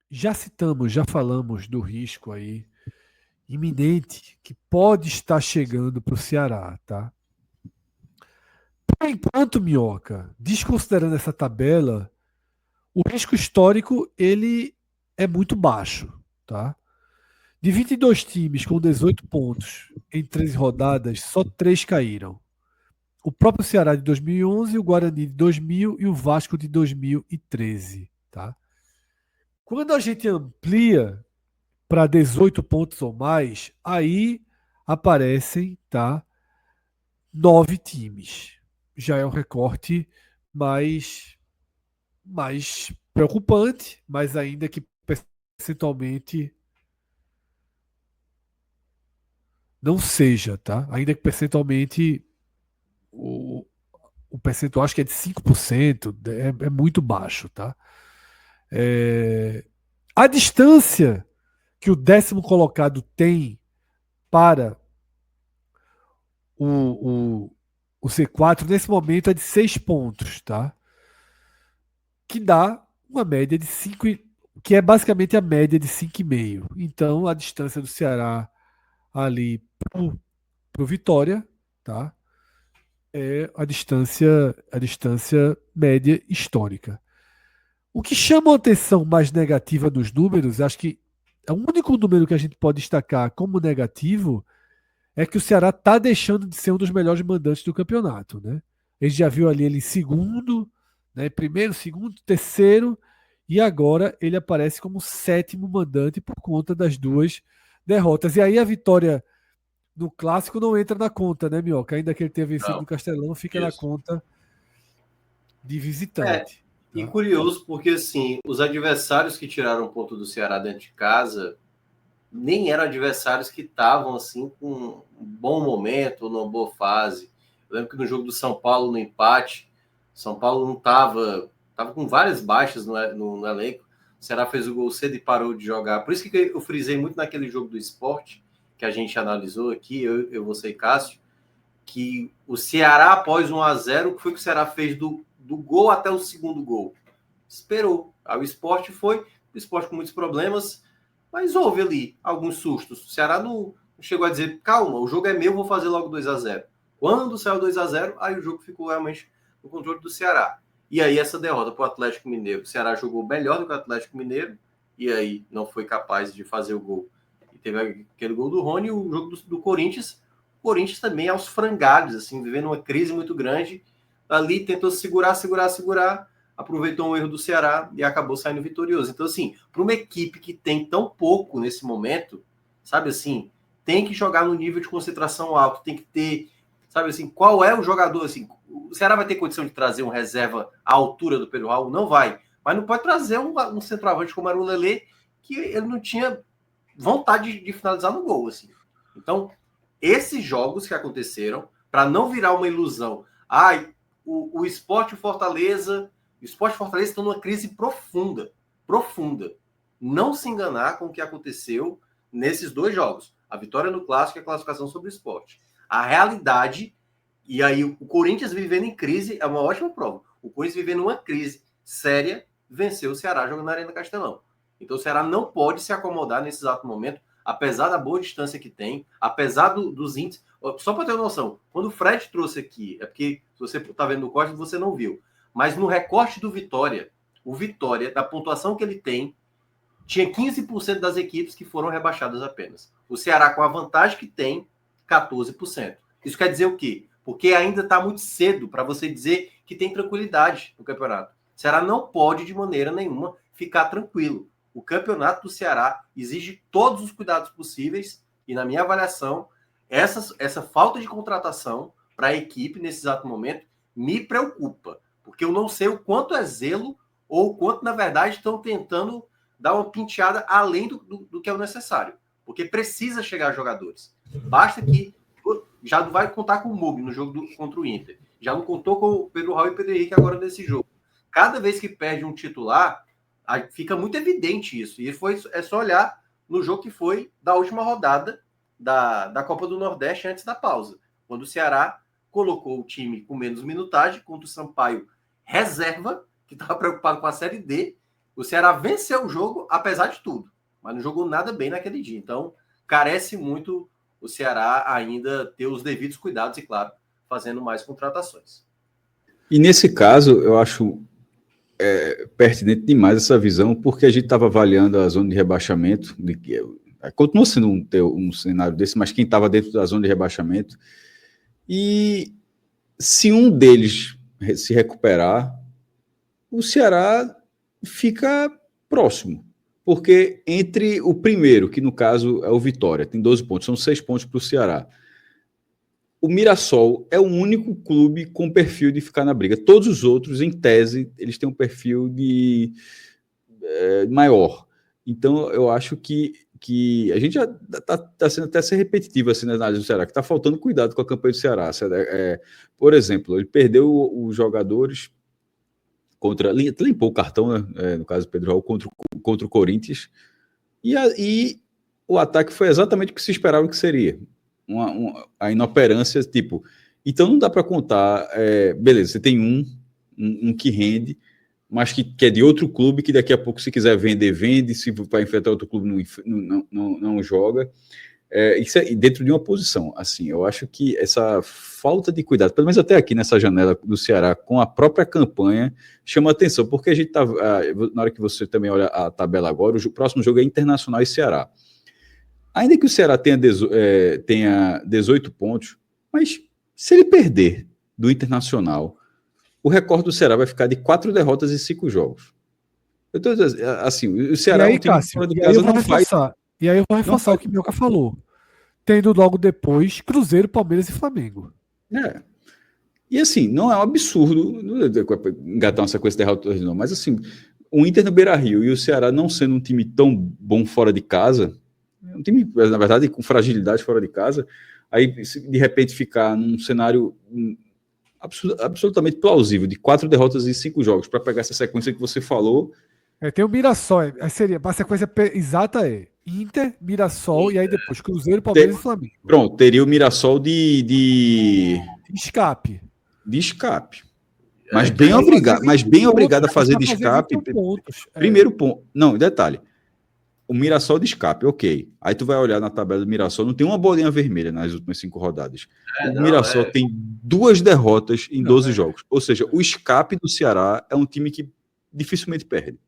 já falamos do risco aí iminente que pode estar chegando para o Ceará, tá? Por enquanto, Minhoca, desconsiderando essa tabela, o risco histórico ele é muito baixo, tá? De 22 times com 18 pontos em 13 rodadas, só 3 caíram. O próprio Ceará de 2011, o Guarani de 2000 e o Vasco de 2013, tá? Quando a gente amplia para 18 pontos ou mais, aí aparecem, tá, 9 times. Já é um recorte mais mais preocupante, mas ainda que percentualmente não seja, tá? Ainda que percentualmente o, o percentual acho que é de 5%, é muito baixo, tá? É, a distância que o 10º colocado tem para o, o, o C4 nesse momento é de 6 pontos, tá? Que dá uma média de 5, que é basicamente a média de 5,5. Então a distância do Ceará ali pro Vitória, tá? É a distância média histórica. O que chama a atenção mais negativa dos números, acho que é o único número que a gente pode destacar como negativo é que o Ceará está deixando de ser um dos melhores mandantes do campeonato, né? A gente já viu ali ele em segundo, né? Primeiro, segundo, terceiro, e agora ele aparece como sétimo mandante por conta das duas derrotas. E aí a vitória no clássico não entra na conta, né, Minhoca? Ainda que ele tenha vencido no Não, Castelão, fica na isso. conta de É, visitante. e Tá? curioso porque, assim, os adversários que tiraram ponto do Ceará dentro de casa nem eram adversários que estavam, assim, com um bom momento ou numa boa fase. Eu lembro que no jogo do São Paulo, no empate, São Paulo não estava com várias baixas no elenco. O Ceará fez o gol cedo e parou de jogar. Por isso que eu frisei muito naquele jogo do esporte, que a gente analisou aqui, você e Cássio, que o Ceará, após 1-0, o que foi que o Ceará fez do gol até o segundo gol? Esperou. Aí o esporte com muitos problemas, mas houve ali alguns sustos. O Ceará não chegou a dizer, calma, o jogo é meu, vou fazer logo 2-0. Quando saiu 2-0, aí o jogo ficou realmente no controle do Ceará. E aí essa derrota para o Atlético Mineiro, o Ceará jogou melhor do que o Atlético Mineiro, e aí não foi capaz de fazer o gol. E teve aquele gol do Rony, o jogo do Corinthians, o Corinthians também aos frangalhos, assim, vivendo uma crise muito grande. Ali tentou segurar, aproveitou um erro do Ceará e acabou saindo vitorioso. Então, assim, para uma equipe que tem tão pouco nesse momento, sabe assim, tem que jogar no nível de concentração alto, tem que ter, sabe assim, qual é o jogador, assim, o Ceará vai ter condição de trazer um reserva à altura do Pedro Raul? Não vai. Mas não pode trazer um centroavante como era o Lelê, que ele não tinha vontade de finalizar no gol, assim. Então, esses jogos que aconteceram, para não virar uma ilusão, o Sport Fortaleza estão numa crise profunda, profunda. Não se enganar com o que aconteceu nesses dois jogos. A vitória no Clássico e a classificação sobre o Sport. A realidade, e aí o Corinthians vivendo em crise, é uma ótima prova. O Corinthians vivendo uma crise séria, venceu o Ceará jogando na Arena Castelão. Então o Ceará não pode se acomodar nesse exato momento, apesar da boa distância que tem, apesar dos índices. Só para ter uma noção, quando o Fred trouxe aqui, é porque se você está vendo no corte, você não viu. Mas no recorte do Vitória, o Vitória, da pontuação que ele tem, tinha 15% das equipes que foram rebaixadas apenas. O Ceará, com a vantagem que tem, 14%. Isso quer dizer o quê? Porque ainda está muito cedo para você dizer que tem tranquilidade no campeonato. O Ceará não pode, de maneira nenhuma, ficar tranquilo. O campeonato do Ceará exige todos os cuidados possíveis e, na minha avaliação, essa falta de contratação para a equipe nesse exato momento me preocupa, porque eu não sei o quanto é zelo ou o quanto, na verdade, estão tentando dar uma penteada além do que é o necessário, porque precisa chegar jogadores. Basta que já não vai contar com o Mug no jogo contra o Inter, já não contou com o Pedro Raul e o Pedro Henrique agora nesse jogo. Cada vez que perde um titular, fica muito evidente isso. E é só olhar no jogo que foi da última rodada da Copa do Nordeste antes da pausa, quando o Ceará colocou o time com menos minutagem contra o Sampaio reserva, que estava preocupado com a Série D. O Ceará venceu o jogo, apesar de tudo, mas não jogou nada bem naquele dia. Então, carece muito o Ceará ainda ter os devidos cuidados e, claro, fazendo mais contratações. E nesse caso, eu acho pertinente demais essa visão, porque a gente estava avaliando a zona de rebaixamento, continua sendo um cenário desse, mas quem estava dentro da zona de rebaixamento, e se um deles se recuperar, o Ceará fica próximo, porque entre o primeiro, que no caso é o Vitória, tem 12 pontos, são 6 pontos para o Ceará. O Mirassol é o único clube com perfil de ficar na briga. Todos os outros, em tese, eles têm um perfil de maior. Então, eu acho que a gente já está sendo até ser repetitivo assim, na análise do Ceará, que está faltando cuidado com a campanha do Ceará. Por exemplo, ele perdeu os jogadores limpou o cartão, né, no caso do Pedro Raul, contra o Corinthians, e o ataque foi exatamente o que se esperava que seria. A inoperância, tipo, então não dá para contar, beleza, você tem um que rende, mas que é de outro clube, que daqui a pouco, se quiser vender, vende, se vai enfrentar outro clube, não joga, isso é dentro de uma posição. Assim, eu acho que essa falta de cuidado, pelo menos até aqui nessa janela do Ceará, com a própria campanha, chama atenção, porque a gente tá, na hora que você também olha a tabela agora, o próximo jogo é Internacional e Ceará. Ainda que o Ceará tenha 18 pontos, mas se ele perder do Internacional, o recorde do Ceará vai ficar de 4 derrotas e 5 jogos. Eu tô dizendo, assim, o Ceará aí, é um time Cássio, fora de casa, não faz... E aí eu vou reforçar o que o Mioca falou. Tendo logo depois Cruzeiro, Palmeiras e Flamengo. E assim, não é um absurdo engatar uma sequência de derrotas, não, mas assim, o Inter no Beira-Rio e o Ceará não sendo um time tão bom fora de casa, um time, na verdade, com fragilidade fora de casa, aí de repente ficar num cenário absolutamente plausível de 4 derrotas em 5 jogos, para pegar essa sequência que você falou. Tem o Mirassol, seria, a sequência exata Inter, Mirassol, e aí depois Cruzeiro, Palmeiras e Flamengo. Pronto, teria o Mirassol de escape. Mas bem obrigado a fazer de escape. Primeiro ponto. Não, detalhe. O Mirassol de escape, ok. Aí tu vai olhar na tabela do Mirassol, não tem uma bolinha vermelha nas últimas 5 rodadas. O Mirassol tem 2 derrotas em 12 jogos. Ou seja, o escape do Ceará é um time que dificilmente perde.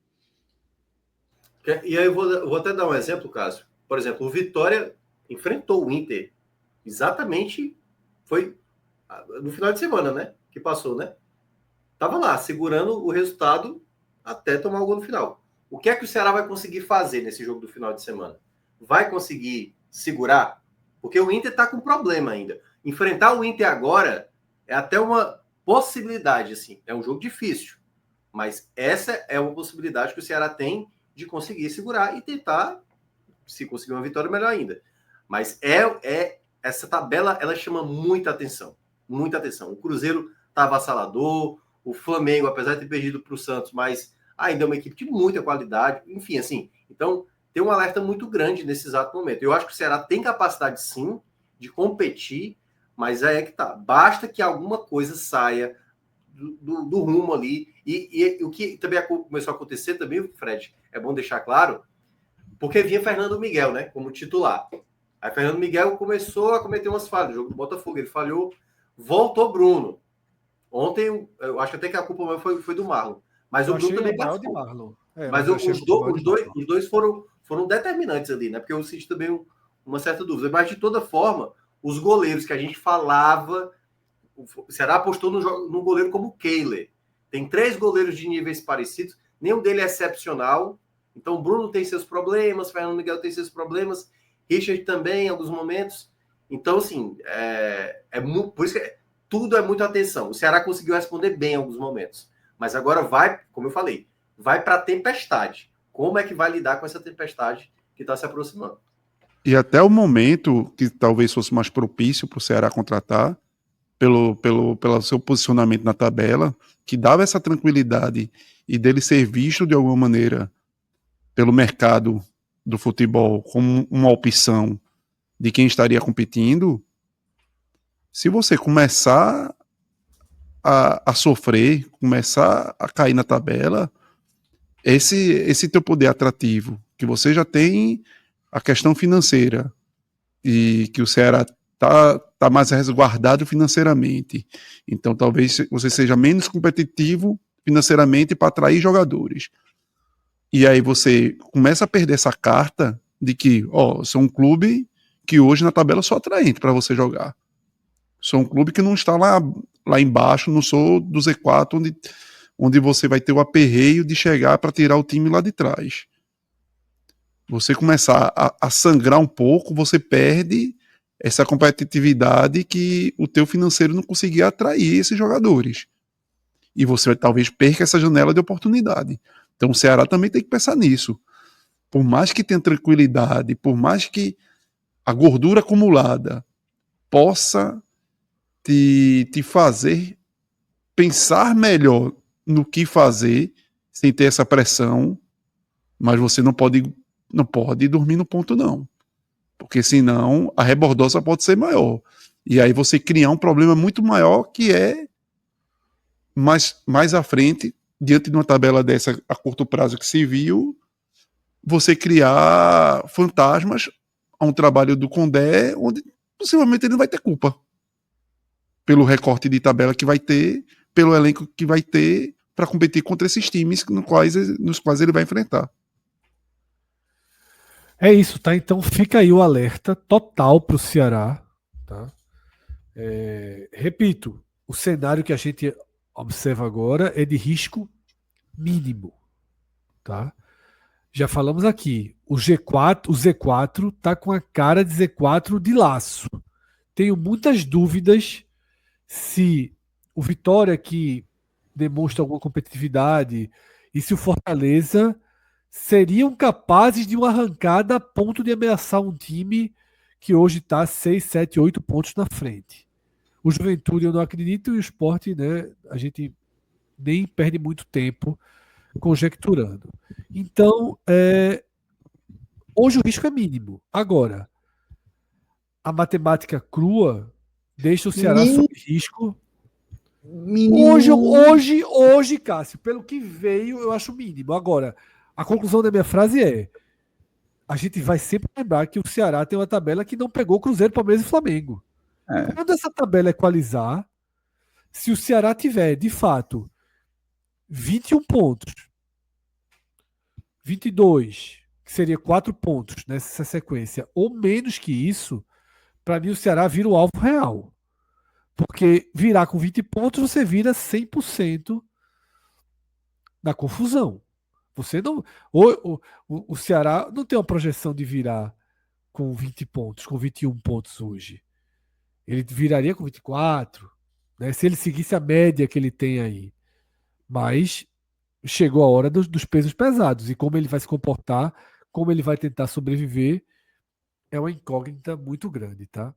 E aí eu vou até dar um exemplo, Cássio. Por exemplo, o Vitória enfrentou o Inter. Exatamente, foi no final de semana, né? Que passou, né? Tava lá, segurando o resultado até tomar o gol no final. O que é que o Ceará vai conseguir fazer nesse jogo do final de semana? Vai conseguir segurar? Porque o Inter tá com problema ainda. Enfrentar o Inter agora é até uma possibilidade, assim. É um jogo difícil. Mas essa é uma possibilidade que o Ceará tem de conseguir segurar e tentar, se conseguir uma vitória, melhor ainda. Mas essa tabela, ela chama muita atenção. Muita atenção. O Cruzeiro tá avassalador, o Flamengo, apesar de ter perdido para o Santos, mas ainda é uma equipe de muita qualidade. Enfim, assim, então tem um alerta muito grande nesse exato momento. Eu acho que o Ceará tem capacidade, sim, de competir, mas é que tá. Basta que alguma coisa saia do rumo ali. E o que também começou a acontecer também, Fred, é bom deixar claro, porque vinha Fernando Miguel, né, como titular. Aí Fernando Miguel começou a cometer umas falhas. O jogo do Botafogo, ele falhou, voltou Bruno. Ontem, eu acho até que a culpa foi do Marlon. Mas o Bruno também passou. Mas os dois foram determinantes ali, né? Porque eu senti também uma certa dúvida. Mas, de toda forma, os goleiros que a gente falava, o Ceará apostou no goleiro como o Kehler. Tem 3 goleiros de níveis parecidos, nenhum deles é excepcional. Então, o Bruno tem seus problemas, Fernando Miguel tem seus problemas, Richard também, em alguns momentos. Então, assim, por isso que tudo é muita atenção. O Ceará conseguiu responder bem em alguns momentos. Mas agora vai, como eu falei, vai para a tempestade. Como é que vai lidar com essa tempestade que está se aproximando? E até o momento que talvez fosse mais propício para o Ceará contratar, pelo seu posicionamento na tabela, que dava essa tranquilidade e dele ser visto de alguma maneira pelo mercado do futebol como uma opção de quem estaria competindo, se você começar a sofrer, começar a cair na tabela, esse teu poder atrativo, que você já tem a questão financeira, e que o Ceará tá mais resguardado financeiramente. Então talvez você seja menos competitivo financeiramente para atrair jogadores. E aí você começa a perder essa carta de que, ó, sou um clube que hoje na tabela sou atraente para você jogar. Sou um clube que não está lá embaixo, não sou do Z4, onde você vai ter o aperreio de chegar para tirar o time lá de trás. Você começar a sangrar um pouco, você perde essa competitividade que o teu financeiro não conseguia atrair esses jogadores. E você talvez perca essa janela de oportunidade. Então o Ceará também tem que pensar nisso. Por mais que tenha tranquilidade, por mais que a gordura acumulada possa te fazer pensar melhor no que fazer, sem ter essa pressão, mas você não pode dormir no ponto, não. Porque senão a rebordosa pode ser maior. E aí você criar um problema muito maior, que é mais à frente, diante de uma tabela dessa a curto prazo que se viu, você criar fantasmas a um trabalho do Condé, onde possivelmente ele não vai ter culpa pelo recorte de tabela que vai ter, pelo elenco que vai ter para competir contra esses times nos quais ele vai enfrentar. É isso, tá? Então fica aí o alerta total para o Ceará. Tá? Repito, o cenário que a gente observa agora é de risco mínimo. Tá? Já falamos aqui, o Z4 tá com a cara de Z4 de laço. Tenho muitas dúvidas se o Vitória, que demonstra alguma competitividade, e se o Fortaleza seriam capazes de uma arrancada a ponto de ameaçar um time que hoje está 6, 7, 8 pontos na frente. O Juventude eu não acredito, e o Sport, né, a gente nem perde muito tempo conjecturando. Então, hoje o risco é mínimo. Agora, a matemática crua deixa o Ceará sob risco. Hoje, Cássio, pelo que veio, eu acho mínimo. Agora, a conclusão da minha frase é: a gente vai sempre lembrar que o Ceará tem uma tabela que não pegou Cruzeiro, Palmeiras e Flamengo. Quando essa tabela equalizar, se o Ceará tiver, de fato, 21 pontos, 22, que seria 4 pontos nessa sequência, ou menos que isso, para mim o Ceará vira o alvo real. Porque virar com 20 pontos, você vira 100% da confusão. Você não. O Ceará não tem uma projeção de virar com 20 pontos, com 21 pontos hoje. Ele viraria com 24, né, se ele seguisse a média que ele tem aí. Mas chegou a hora dos pesos pesados. E como ele vai se comportar, como ele vai tentar sobreviver, é uma incógnita muito grande, tá?